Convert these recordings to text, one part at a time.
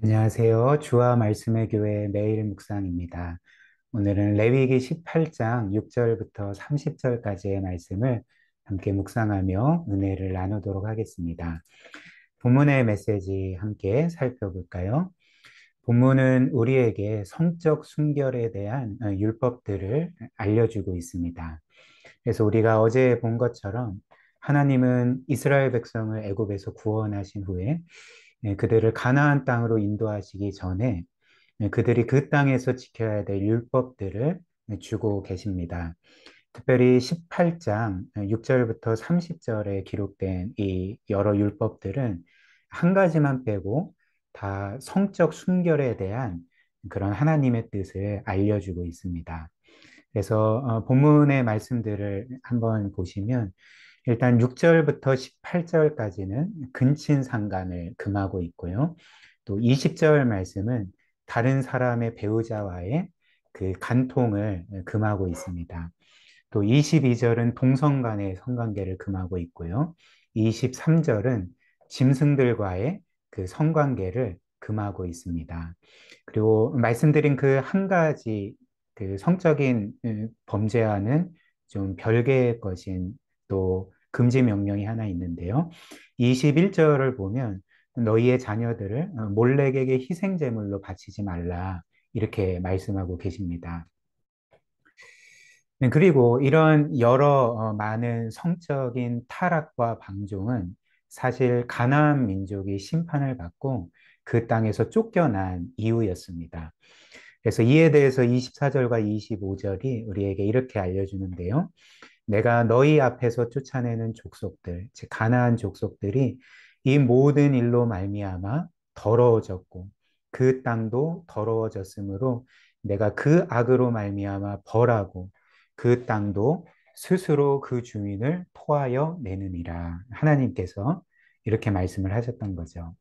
안녕하세요. 주와 말씀의 교회 매일 묵상입니다. 오늘은 레위기 18장 6절부터 30절까지의 말씀을 함께 묵상하며 은혜를 나누도록 하겠습니다. 본문의 메시지 함께 살펴볼까요? 본문은 우리에게 성적 순결에 대한 율법들을 알려주고 있습니다. 그래서 우리가 어제 본 것처럼 하나님은 이스라엘 백성을 애굽에서 구원하신 후에 그들을 가나안 땅으로 인도하시기 전에 그들이 그 땅에서 지켜야 될 율법들을 주고 계십니다. 특별히 18장 6절부터 30절에 기록된 이 여러 율법들은 한 가지만 빼고 다 성적 순결에 대한 그런 하나님의 뜻을 알려주고 있습니다. 그래서 본문의 말씀들을 한번 보시면 일단 6절부터 18절까지는 근친상간을 금하고 있고요. 또 20절 말씀은 다른 사람의 배우자와의 그 간통을 금하고 있습니다. 또 22절은 동성 간의 성관계를 금하고 있고요. 23절은 짐승들과의 그 성관계를 금하고 있습니다. 그리고 말씀드린 그 한 가지 그 성적인 범죄와는 좀 별개의 것인 또 금지 명령이 하나 있는데요. 21절을 보면 너희의 자녀들을 몰렉에게 희생 제물로 바치지 말라 이렇게 말씀하고 계십니다. 네, 그리고 이런 여러 많은 성적인 타락과 방종은 사실 가나안 민족이 심판을 받고 그 땅에서 쫓겨난 이유였습니다. 그래서 이에 대해서 24절과 25절이 우리에게 이렇게 알려주는데요. 내가 너희 앞에서 쫓아내는 족속들, 즉 가나안 족속들이 이 모든 일로 말미암아 더러워졌고 그 땅도 더러워졌으므로 내가 그 악으로 말미암아 벌하고 그 땅도 스스로 그 주민을 토하여 내느니라. 하나님께서 이렇게 말씀을 하셨던 거죠.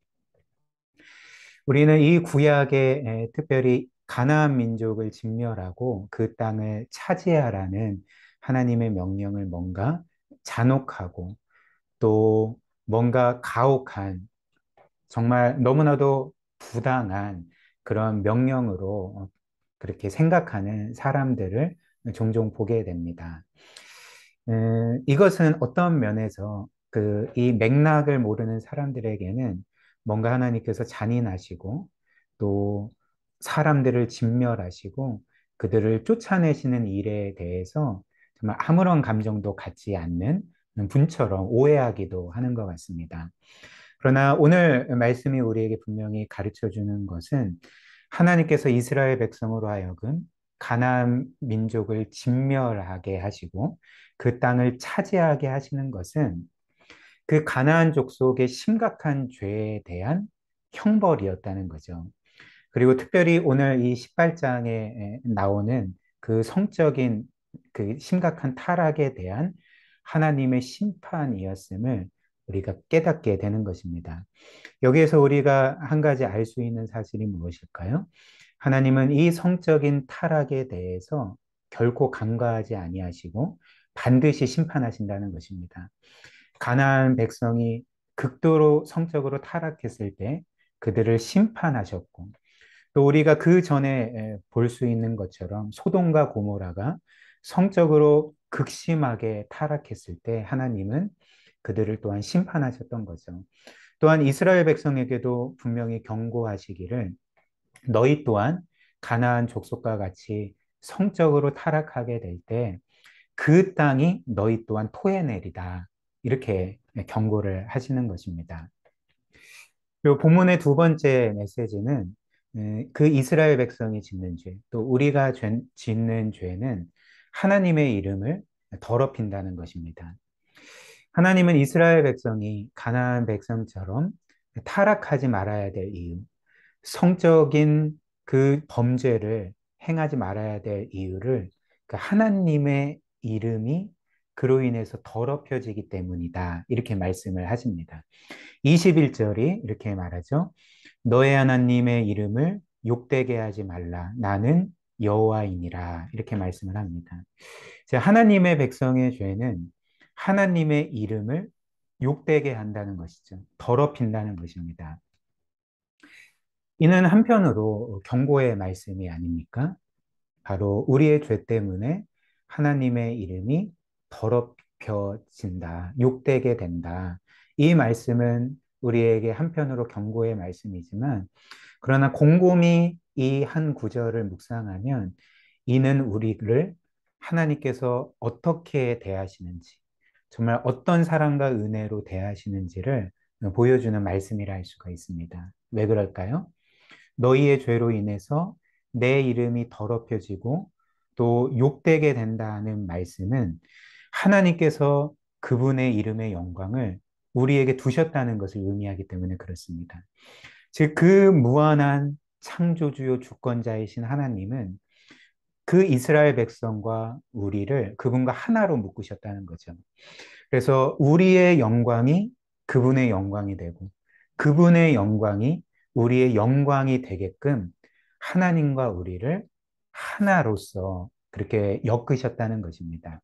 우리는 이 구약에 특별히 가나안 민족을 진멸하고 그 땅을 차지하라는 하나님의 명령을 뭔가 잔혹하고 또 뭔가 가혹한 정말 너무나도 부당한 그런 명령으로 그렇게 생각하는 사람들을 종종 보게 됩니다. 이것은 어떤 면에서 그 이 맥락을 모르는 사람들에게는 뭔가 하나님께서 잔인하시고 또 사람들을 진멸하시고 그들을 쫓아내시는 일에 대해서 정말 아무런 감정도 갖지 않는 분처럼 오해하기도 하는 것 같습니다. 그러나 오늘 말씀이 우리에게 분명히 가르쳐 주는 것은 하나님께서 이스라엘 백성으로 하여금 가나안 민족을 진멸하게 하시고 그 땅을 차지하게 하시는 것은 그 가나안 족속의 심각한 죄에 대한 형벌이었다는 거죠. 그리고 특별히 오늘 이 18장에 나오는 그 성적인 그 심각한 타락에 대한 하나님의 심판이었음을 우리가 깨닫게 되는 것입니다. 여기에서 우리가 한 가지 알 수 있는 사실이 무엇일까요? 하나님은 이 성적인 타락에 대해서 결코 간과하지 아니하시고 반드시 심판하신다는 것입니다. 가나안 백성이 극도로 성적으로 타락했을 때 그들을 심판하셨고 또 우리가 그 전에 볼 수 있는 것처럼 소돔과 고모라가 성적으로 극심하게 타락했을 때 하나님은 그들을 또한 심판하셨던 거죠. 또한 이스라엘 백성에게도 분명히 경고하시기를 너희 또한 가나안 족속과 같이 성적으로 타락하게 될 때 그 땅이 너희 또한 토해내리다. 이렇게 경고를 하시는 것입니다. 그리고 본문의 두 번째 메시지는 그 이스라엘 백성이 짓는 죄, 또 우리가 짓는 죄는 하나님의 이름을 더럽힌다는 것입니다. 하나님은 이스라엘 백성이 가나안 백성처럼 타락하지 말아야 될 이유, 성적인 그 범죄를 행하지 말아야 될 이유를 그 하나님의 이름이 그로 인해서 더럽혀지기 때문이다. 이렇게 말씀을 하십니다. 21절이 이렇게 말하죠. 너의 하나님의 이름을 욕되게 하지 말라. 나는 여호와이니라. 이렇게 말씀을 합니다. 하나님의 백성의 죄는 하나님의 이름을 욕되게 한다는 것이죠. 더럽힌다는 것입니다. 이는 한편으로 경고의 말씀이 아닙니까? 바로 우리의 죄 때문에 하나님의 이름이 더럽혀진다, 욕되게 된다. 이 말씀은 우리에게 한편으로 경고의 말씀이지만, 그러나 곰곰이 이 한 구절을 묵상하면 이는 우리를 하나님께서 어떻게 대하시는지, 정말 어떤 사랑과 은혜로 대하시는지를 보여주는 말씀이라 할 수가 있습니다. 왜 그럴까요? 너희의 죄로 인해서 내 이름이 더럽혀지고 또 욕되게 된다는 말씀은 하나님께서 그분의 이름의 영광을 우리에게 두셨다는 것을 의미하기 때문에 그렇습니다. 즉, 그 무한한 창조주요 주권자이신 하나님은 그 이스라엘 백성과 우리를 그분과 하나로 묶으셨다는 거죠. 그래서 우리의 영광이 그분의 영광이 되고 그분의 영광이 우리의 영광이 되게끔 하나님과 우리를 하나로서 그렇게 엮으셨다는 것입니다.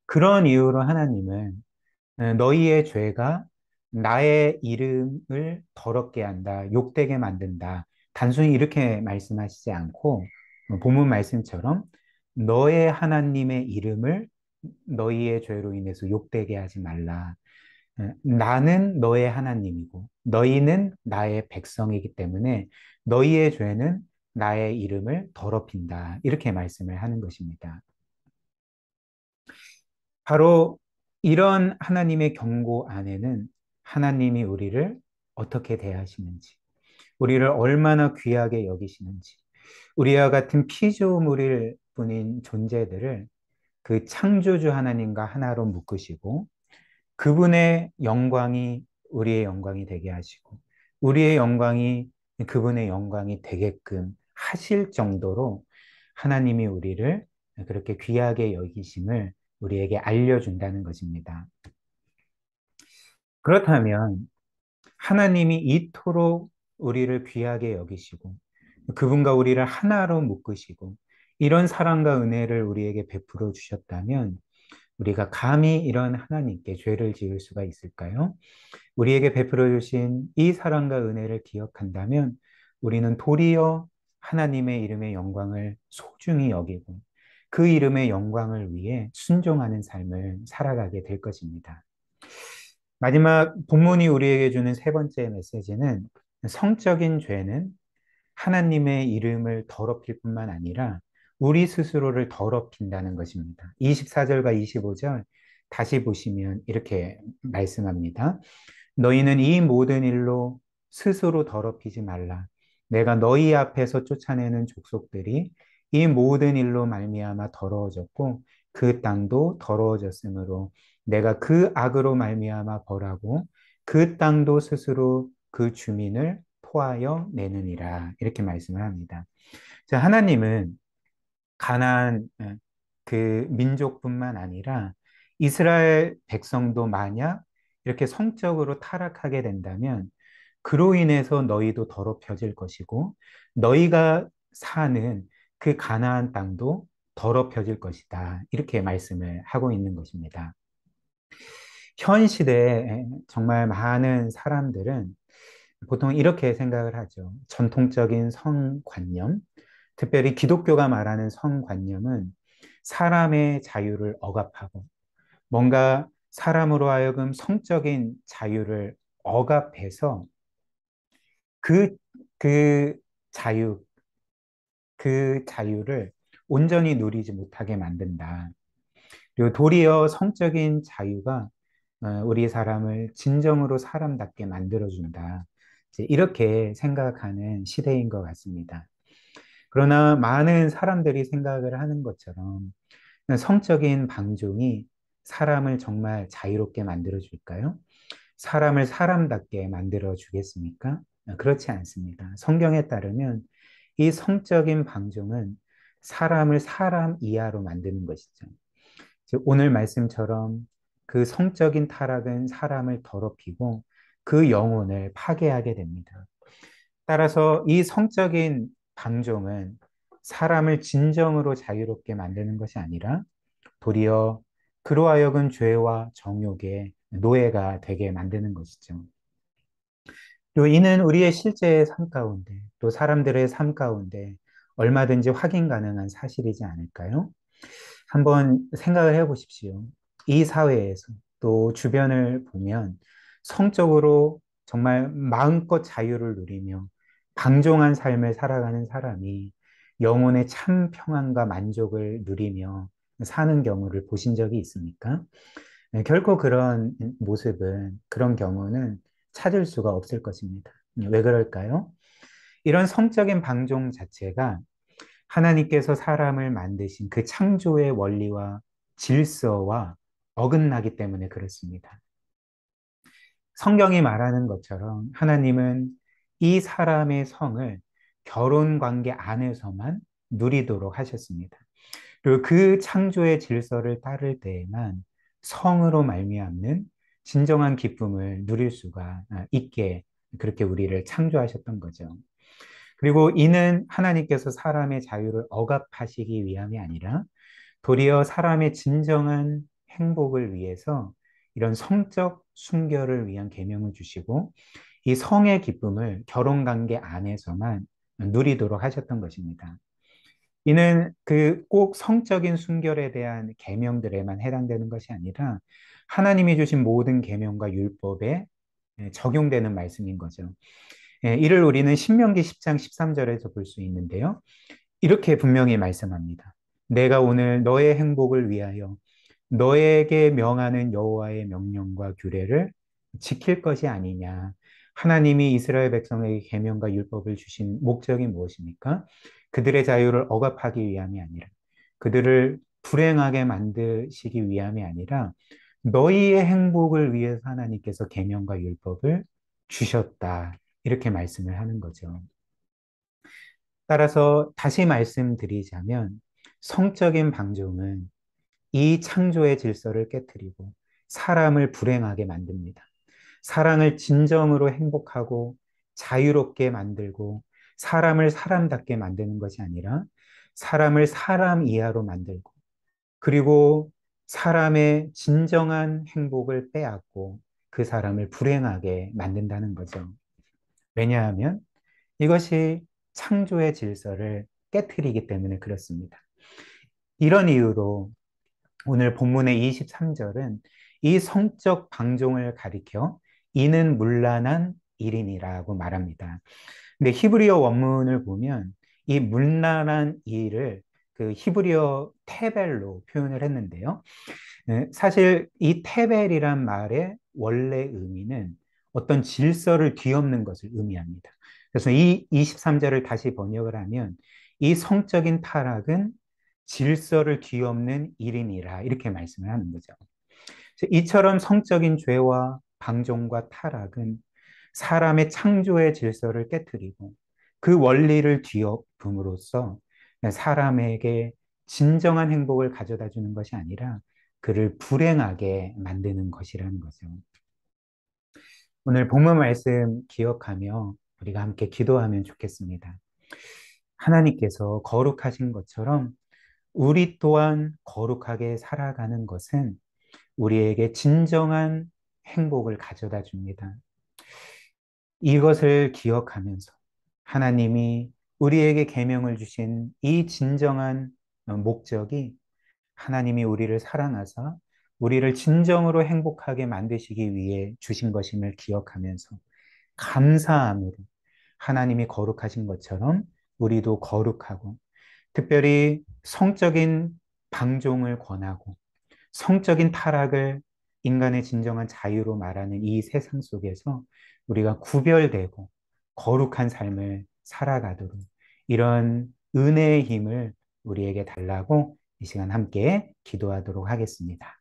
그런 이유로 하나님은 너희의 죄가 나의 이름을 더럽게 한다, 욕되게 만든다. 단순히 이렇게 말씀하시지 않고 본문 말씀처럼 너의 하나님의 이름을 너희의 죄로 인해서 욕되게 하지 말라. 나는 너의 하나님이고 너희는 나의 백성이기 때문에 너희의 죄는 나의 이름을 더럽힌다. 이렇게 말씀을 하는 것입니다. 바로 이런 하나님의 경고 안에는 하나님이 우리를 어떻게 대하시는지, 우리를 얼마나 귀하게 여기시는지, 우리와 같은 피조물일 뿐인 존재들을 그 창조주 하나님과 하나로 묶으시고 그분의 영광이 우리의 영광이 되게 하시고 우리의 영광이 그분의 영광이 되게끔 하실 정도로 하나님이 우리를 그렇게 귀하게 여기심을 우리에게 알려준다는 것입니다. 그렇다면 하나님이 이토록 우리를 귀하게 여기시고 그분과 우리를 하나로 묶으시고 이런 사랑과 은혜를 우리에게 베풀어 주셨다면 우리가 감히 이런 하나님께 죄를 지을 수가 있을까요? 우리에게 베풀어 주신 이 사랑과 은혜를 기억한다면 우리는 도리어 하나님의 이름의 영광을 소중히 여기고 그 이름의 영광을 위해 순종하는 삶을 살아가게 될 것입니다. 마지막 본문이 우리에게 주는 세 번째 메시지는 성적인 죄는 하나님의 이름을 더럽힐 뿐만 아니라 우리 스스로를 더럽힌다는 것입니다. 24절과 25절 다시 보시면 이렇게 말씀합니다. 너희는 이 모든 일로 스스로 더럽히지 말라. 내가 너희 앞에서 쫓아내는 족속들이 이 모든 일로 말미암아 더러워졌고 그 땅도 더러워졌으므로 내가 그 악으로 말미암아 벌하고 그 땅도 스스로 그 주민을 토하여 내느니라. 이렇게 말씀을 합니다. 자, 하나님은 가나안 그 민족뿐만 아니라 이스라엘 백성도 만약 이렇게 성적으로 타락하게 된다면 그로 인해서 너희도 더럽혀질 것이고 너희가 사는 그 가나안 땅도 더럽혀질 것이다. 이렇게 말씀을 하고 있는 것입니다. 현 시대에 정말 많은 사람들은 보통 이렇게 생각을 하죠. 전통적인 성관념, 특별히 기독교가 말하는 성관념은 사람의 자유를 억압하고 뭔가 사람으로 하여금 성적인 자유를 억압해서 그, 그 자유, 그 자유를 온전히 누리지 못하게 만든다. 그리고 도리어 성적인 자유가 우리 사람을 진정으로 사람답게 만들어준다. 이제 이렇게 생각하는 시대인 것 같습니다. 그러나 많은 사람들이 생각을 하는 것처럼 성적인 방종이 사람을 정말 자유롭게 만들어줄까요? 사람을 사람답게 만들어주겠습니까? 그렇지 않습니다. 성경에 따르면 이 성적인 방종은 사람을 사람 이하로 만드는 것이죠. 즉, 오늘 말씀처럼 그 성적인 타락은 사람을 더럽히고 그 영혼을 파괴하게 됩니다. 따라서 이 성적인 방종은 사람을 진정으로 자유롭게 만드는 것이 아니라 도리어 그로 하여금 죄와 정욕의 노예가 되게 만드는 것이죠. 또 이는 우리의 실제 삶 가운데, 또 사람들의 삶 가운데 얼마든지 확인 가능한 사실이지 않을까요? 한번 생각을 해 보십시오. 이 사회에서 또 주변을 보면 성적으로 정말 마음껏 자유를 누리며 방종한 삶을 살아가는 사람이 영혼의 참 평안과 만족을 누리며 사는 경우를 보신 적이 있습니까? 네, 결코 그런 모습은, 그런 경우는 찾을 수가 없을 것입니다. 왜 그럴까요? 이런 성적인 방종 자체가 하나님께서 사람을 만드신 그 창조의 원리와 질서와 어긋나기 때문에 그렇습니다. 성경이 말하는 것처럼 하나님은 이 사람의 성을 결혼 관계 안에서만 누리도록 하셨습니다. 그리고 그 창조의 질서를 따를 때에만 성으로 말미암는 진정한 기쁨을 누릴 수가 있게 그렇게 우리를 창조하셨던 거죠. 그리고 이는 하나님께서 사람의 자유를 억압하시기 위함이 아니라 도리어 사람의 진정한 행복을 위해서 이런 성적 순결을 위한 계명을 주시고 이 성의 기쁨을 결혼 관계 안에서만 누리도록 하셨던 것입니다. 이는 그 꼭 성적인 순결에 대한 계명들에만 해당되는 것이 아니라 하나님이 주신 모든 계명과 율법에 적용되는 말씀인 거죠. 이를 우리는 신명기 10장 13절에서 볼 수 있는데요. 이렇게 분명히 말씀합니다. 내가 오늘 너의 행복을 위하여 너에게 명하는 여호와의 명령과 규례를 지킬 것이 아니냐. 하나님이 이스라엘 백성에게 계명과 율법을 주신 목적이 무엇입니까? 그들의 자유를 억압하기 위함이 아니라 그들을 불행하게 만드시기 위함이 아니라 너희의 행복을 위해서 하나님께서 계명과 율법을 주셨다. 이렇게 말씀을 하는 거죠. 따라서 다시 말씀드리자면 성적인 방종은 이 창조의 질서를 깨뜨리고 사람을 불행하게 만듭니다. 사랑을 진정으로 행복하고 자유롭게 만들고 사람을 사람답게 만드는 것이 아니라 사람을 사람 이하로 만들고 그리고 사람의 진정한 행복을 빼앗고 그 사람을 불행하게 만든다는 거죠. 왜냐하면 이것이 창조의 질서를 깨뜨리기 때문에 그렇습니다. 이런 이유로 오늘 본문의 23절은 이 성적 방종을 가리켜 이는 문란한 일이니라고 말합니다. 근데 히브리어 원문을 보면 이 문란한 일을 그 히브리어 테벨로 표현을 했는데요. 사실 이 테벨이란 말의 원래 의미는 어떤 질서를 뒤엎는 것을 의미합니다. 그래서 이 23절을 다시 번역을 하면 이 성적인 타락은 질서를 뒤엎는 일이니라 이렇게 말씀을 하는 거죠. 이처럼 성적인 죄와 방종과 타락은 사람의 창조의 질서를 깨뜨리고 그 원리를 뒤엎음으로써 사람에게 진정한 행복을 가져다 주는 것이 아니라 그를 불행하게 만드는 것이라는 거죠. 오늘 본문 말씀 기억하며 우리가 함께 기도하면 좋겠습니다. 하나님께서 거룩하신 것처럼 우리 또한 거룩하게 살아가는 것은 우리에게 진정한 행복을 가져다 줍니다. 이것을 기억하면서 하나님이 우리에게 계명을 주신 이 진정한 목적이 하나님이 우리를 사랑하사 우리를 진정으로 행복하게 만드시기 위해 주신 것임을 기억하면서 감사함으로 하나님이 거룩하신 것처럼 우리도 거룩하고 특별히 성적인 방종을 권하고 성적인 타락을 인간의 진정한 자유로 말하는 이 세상 속에서 우리가 구별되고 거룩한 삶을 살아가도록 이런 은혜의 힘을 우리에게 달라고 이 시간 함께 기도하도록 하겠습니다.